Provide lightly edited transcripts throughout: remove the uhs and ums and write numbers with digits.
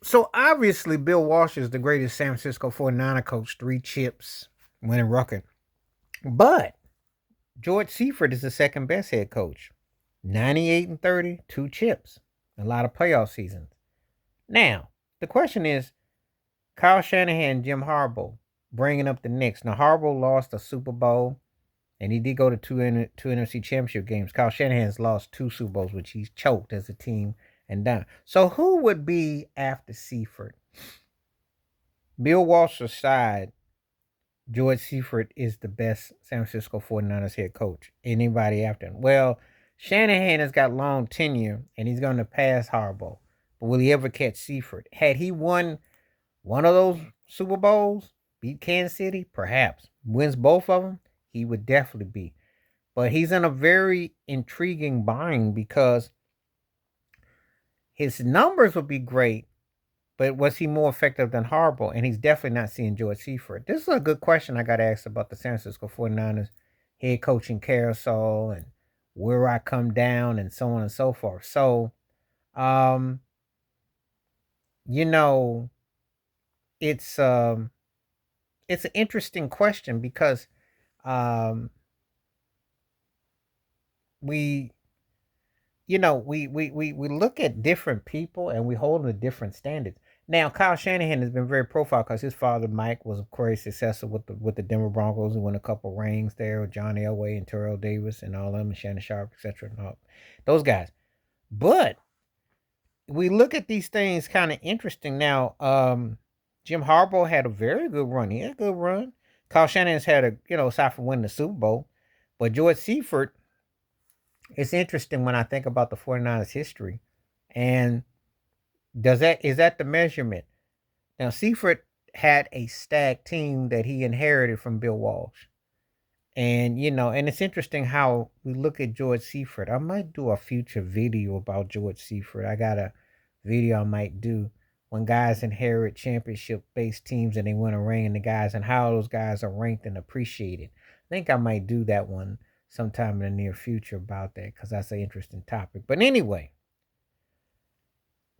So obviously, Bill Walsh is the greatest San Francisco 49er coach, 3 chips, winning record. But George Seifort is the second best head coach, 98 and 30, 2 chips, a lot of playoff seasons. Now, the question is Kyle Shanahan and Jim Harbaugh bringing up the Knicks. Now, Harbaugh lost a Super Bowl, and he did go to two NFC Championship games. Kyle Shanahan's lost 2 Super Bowls, which he's choked as a team and done. So, who would be after Seifert? Bill Walsh aside, George Seifert is the best San Francisco 49ers head coach. Anybody after him? Well, Shanahan has got long tenure, and he's going to pass Harbaugh. But will he ever catch Seifert? Had he won one of those Super Bowls, beat Kansas City, perhaps. Wins both of them, he would definitely be. But he's in a very intriguing bind because his numbers would be great, but was he more effective than Harbaugh? And he's definitely not seeing George Seifert. This is a good question I got to ask about the San Francisco 49ers head coaching carousel and where I come down and so on and so forth. So, um, you know, it's um it's an interesting question because um we we look at different people and we hold them to different standards. Now, Kyle Shanahan has been very profiled because his father Mike was very successful with the Denver Broncos and won a couple rings there with John Elway and Terrell Davis and all of them, and Shannon Sharp, etc. And all those guys. But we look at these things kind of interesting now. Jim Harbaugh had a very good run. He had a good run. Kyle Shanahan's had aside from winning the Super Bowl, but George Seifert, it's interesting when I think about the 49ers history. And is that the measurement? Now, Seifert had a stacked team that he inherited from Bill Walsh. And it's interesting how we look at George Seifert. I might do a future video about George Seifert. I got a video I might do when guys inherit championship based teams and they win a ring and the guys and how those guys are ranked and appreciated. I think I might do that one sometime in the near future about that because that's an interesting topic. But anyway,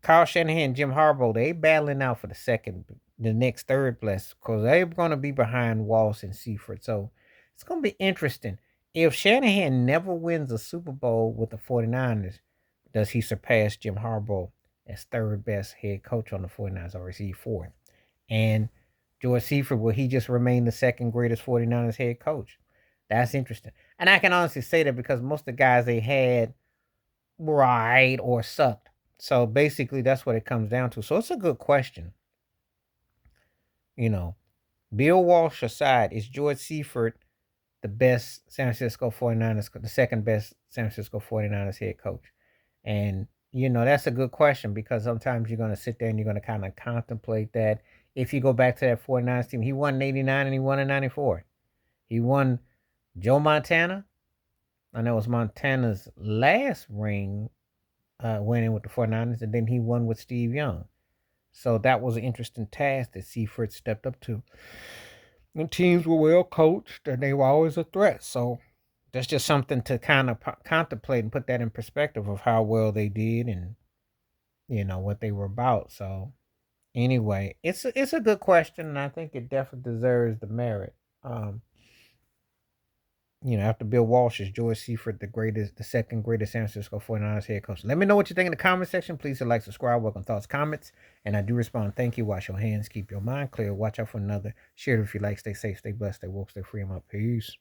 Kyle Shanahan and Jim Harbaugh, they battling out for the next third place because they're going to be behind Walsh and Seifert. So it's going to be interesting. If Shanahan never wins a Super Bowl with the 49ers, does he surpass Jim Harbaugh as third best head coach on the 49ers, or is he fourth? And George Seifert, will he just remain the second greatest 49ers head coach? That's interesting. And I can honestly say that because most of the guys they had were all right or sucked. So basically, that's what it comes down to. So it's a good question. You know, Bill Walsh aside, is George Seifert the best San Francisco 49ers, the second best San Francisco 49ers head coach? And, that's a good question because sometimes you're going to sit there and you're going to kind of contemplate that. If you go back to that 49ers team, he won in 89 and he won in 94. He won Joe Montana. I know it was Montana's last ring winning with the 49ers, and then he won with Steve Young. So that was an interesting task that Seifert stepped up to. And teams were well coached, and they were always a threat. So that's just something to kind of contemplate and put that in perspective of how well they did and what they were about. So anyway, it's a good question, and I think it definitely deserves the merit. After Bill Walsh, is George Seifert the second greatest San Francisco 49ers head coach? Let me know what you think in the comment section. Please hit like, subscribe, welcome thoughts, comments. And I do respond. Thank you. Wash your hands. Keep your mind clear. Watch out for another. Share it if you like. Stay safe, stay blessed, stay woke, stay free. I'm out. Peace.